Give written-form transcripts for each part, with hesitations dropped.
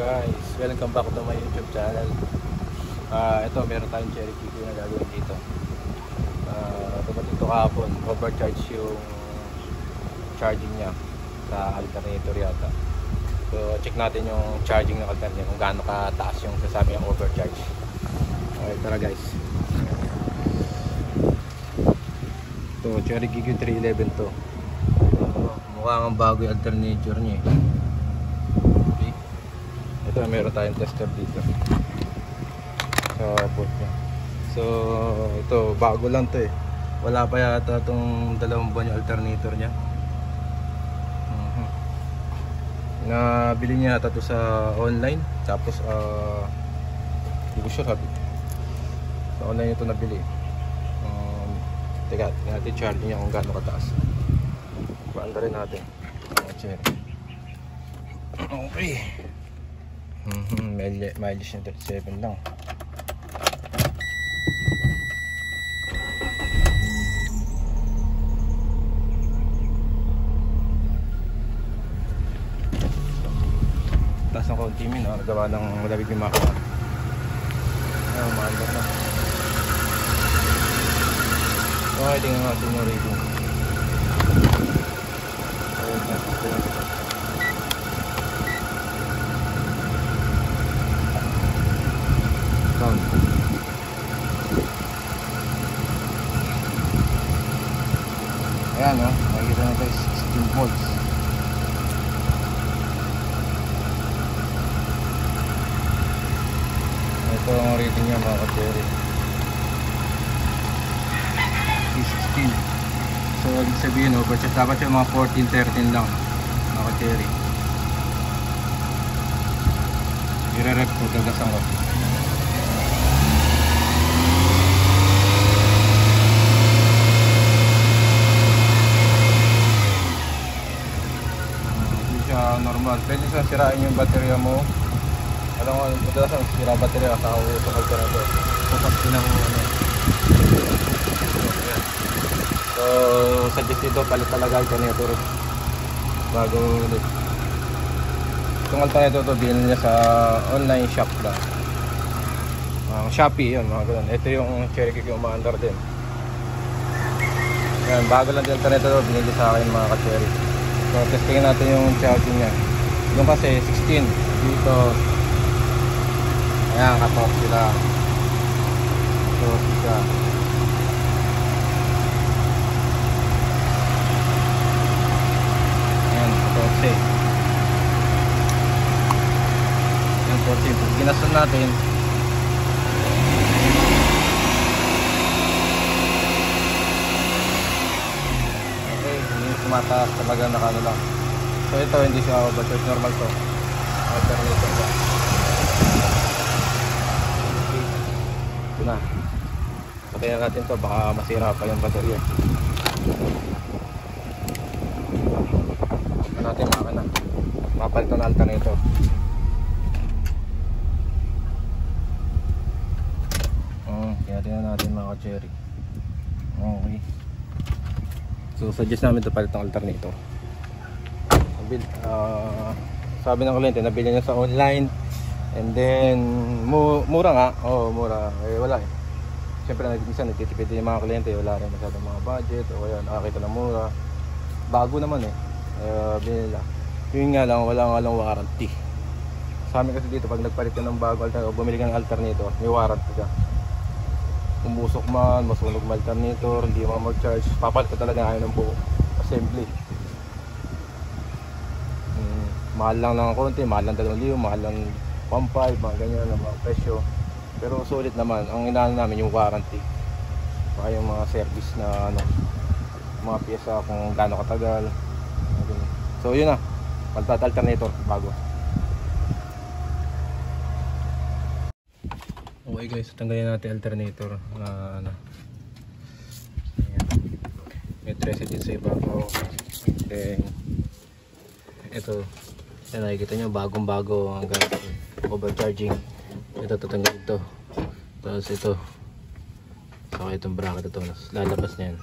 Guys, welcome back to my YouTube channel. Ito, meron tayong cherry picker na gagawin dito. Tumating ito kahapon, overcharge yung charging niya sa alternator yata. So check natin yung charging ng alternator kung gaano kataas yung sasabi ng overcharge. Okay, tara guys. Ito, cherry picker 311 to. Mukhang bago yung alternator niya eh. Ito, meron tayong tester dito sa board niya. So ito, bago lang to eh. Wala pa yata itong 2 buwan yung alternator niya. Nabili niya yata to sa online. Tapos hindi ko sure sabi. Sa online ito nabili. Teka, tingnan natin charge niya kung gaano kataas. Paanda rin natin. Okay. Mileage na 37 lang. Taas ng konti min, nagawa ng malabig yung makina. Maandar na. Okay, tingnan natin yung rating. Ayan o, makikita na tayo 16 volts. Ito ang rating niya mga ka-cherry, P16. So ibig sabihin overcharge dapat yung mga 14-13 lang mga ka-cherry. I-re-rep ko, gagasan ko. Normal, pwede sa sirain yung baterya mo. Alam mo, madalas ang sira baterya sa usok alternator. Pupas din ang So suggest dito, palit talaga alternator bago ulit. Itong alternator to, bilhin niya sa online shop lang. Shopee yun, mga ganun. Ito yung cherry picker yung umaandar din. Yan, bago lang yung alternator to, binili sa akin mga ka-cherry. So testingin natin yung charging niya. Doon kasi 16 dito. Ayan, cut-off sila. So siya. Ayan, 14. Ayan, 14. Pag ginasan natin, tumataas talaga, nakano lang. So ito hindi siya overcharge, normal to. Alternator ba? Okay. Ito na. Patayin natin to, baka masira pa yung baterya. Ito natin makina. Mapalit na alternator. Tingnan natin mga ka-cherry. Okay. So suggest namin ito palit ng alternator. Sabi ng kliyente, nabili niya sa online. And then mura nga. Oo, mura. Eh wala eh. Siyempre minsan nagtitipid yung mga kliyente. Wala rin masyadong mga budget. O kaya nakakita ng mura. Bago naman eh. Binila. Yun nga lang, wala nga lang warranty. Sa amin kasi dito, pag nagpalit ka ng bago alternator, bumili ka ng alternator, may warranty ka. Umusok man, masunog ma alternator, hindi mo mag-charge, papalit ka talaga ngayon ng buo assembly. Mahal lang ng konti, mahal lang 2,000, mahal lang 1,500, mga ganyan ang mga presyo. Pero sulit naman, ang inaano namin yung warranty, saka yung mga service na ano, mga pyesa kung gaano katagal. So yun na, palitan alternator bago. Okay guys, tanggalin natin alternator. Ano, may 13 din sa ibabaw. Then ito, yan, nakikita nyo bagong bago ang overcharging. Ito tatanggal ito. Tapos ito, saka itong bracket ito, lalabas na yan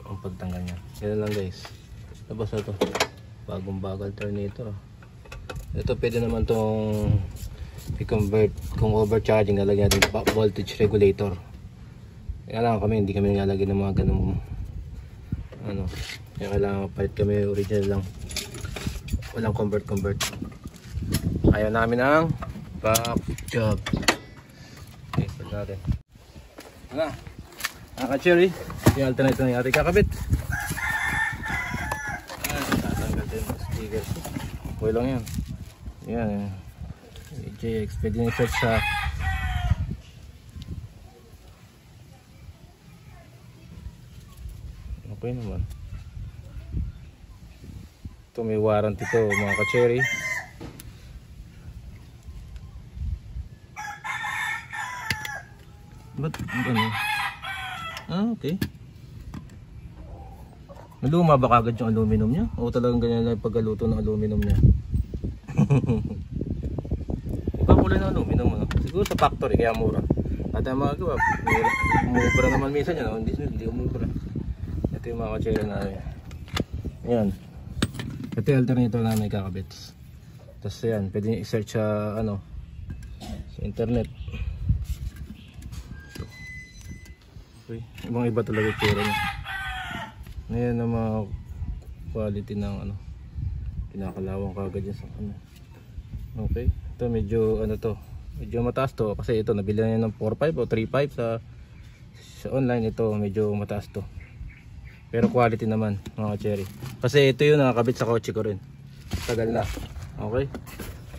ang pagtanggal nya. Yan lang guys, labas na ito, bagong bago alternator. Ito pwede naman tong i-convert kung overcharging, lalagyan natin voltage regulator. Kaya lang kami, hindi kami nilalagay ng mga ganung ano. Kaya kailangan palit kami original lang. Walang convert. Ayaw namin ang back job. Okay, palit natin. Ano? Naka-cherry. Yung alternative na yung ating kakabit. Tatanggal din yung stickers. Okay lang yan. Yan. JX. Pwede na i-search sa okay naman. Ito may warranty to mga ka-cherry. Ba't ano? Okay. Maluma ba kagad yung aluminum niya? O talagang ganyan lang pagkaluto ng aluminum niya? Iba kulay ng aluminum ano? Siguro sa factory kaya mura. At ang mga gawa, umubra naman minsan yan. No? Hindi umubra. Ito yung mga ka-cherry na yan. Ito yung alternator na may kakabits. Tapos yan, pwede nyo i-search sa ano, sa internet. Ito. Okay, ibang iba talaga yung itsura niya. Ngayon ang mga quality ng ano, pinakalawang kagad yan sa ano. Okay, ito medyo ano to, medyo mataas to kasi ito nabili na ng 4.5 o 3.5 sa online. Ito medyo mataas to. Pero quality naman mga cherry. Kasi ito yung nakakabit sa kotse ko rin. Tagal na. Okay.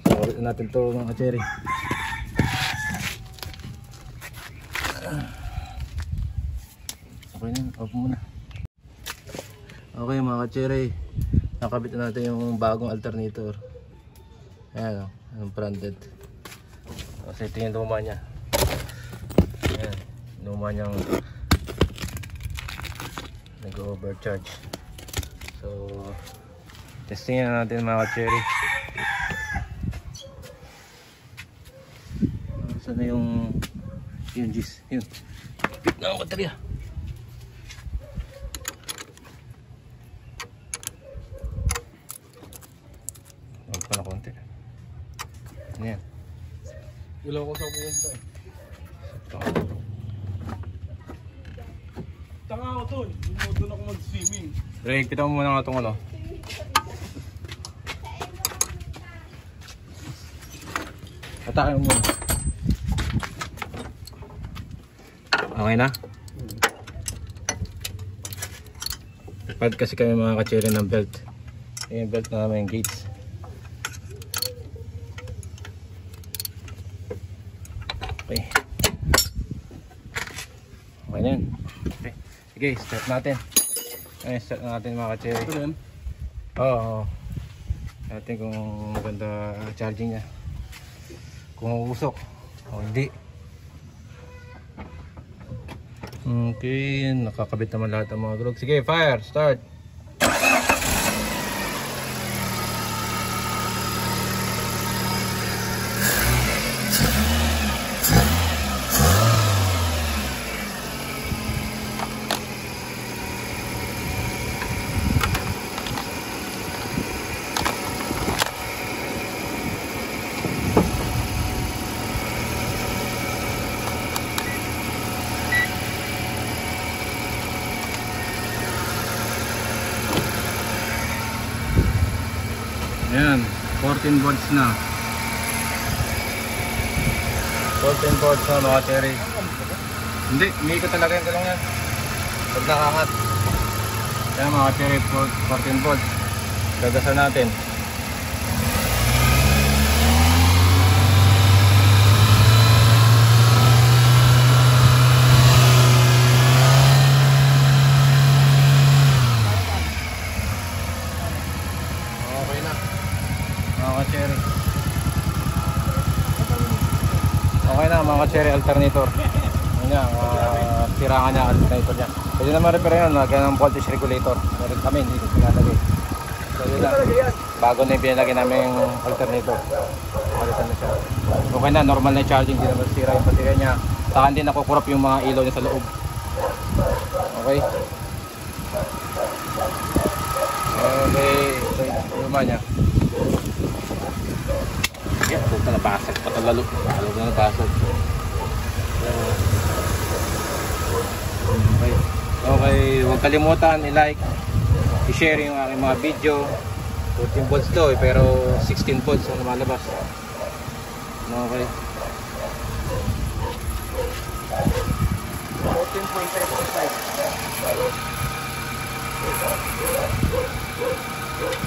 So ulit natin to mga cherry. Okay na. Off muna. Okay mga cherry. Nakabit na natin yung bagong alternator. Ayan o. Yung branded. Kasi ito yung luma niya. Ayan. Luma niyang nag-overcharge. So testing na natin mga cherry. Saan na yung gis? Yun. Pit na ang baterya. Huwag pa na konti. Ayan. Wala ko sa pupunta eh. Tanga ako tol. Doon ako mag-swimming. Drake, kita mo muna nga itong ano. Atake mo muna. Okay na? Pad kasi kami mga ka-cherry ng belt. Yung belt na namin, gates. Okay. Okay na yun. Okay. Sige, start natin. Ay, start natin mga ka-cherry. Ito rin? Oo. Natin kung maganda charging niya. Kung usok o hindi. Okay, nakakabit naman lahat ng mga grog. Sige, fire, start. Ayan, 14 volts na. 14 volts na mga cherry. Hindi, umiikot talaga yung gulong yan. Pag nakakat. Ayan mga cherry, 14 volts. Gagasan natin. Okay na mga cherry alternator. Yun nga, sirangan niya alternator niya. Pwede naman repair yun, ganang voltage regulator. Meron kami, hindi ko pinalagay. So yun lang, bago na yung pinalagay namin yung alternator. Palitan na siya. Okay na, normal na charging, hindi naman sira yung baterya niya. Saka hindi nakukurap yung mga ilaw niya sa loob. Okay. Okay, so yung luma niya. Ito nabasag pa ito lalo. Lalo na nabasag. Okay. Okay, huwag kalimutan i-like, i-share yung aking mga video. 14 volts to pero 16 volts ang lumalabas. Okay. 14.75.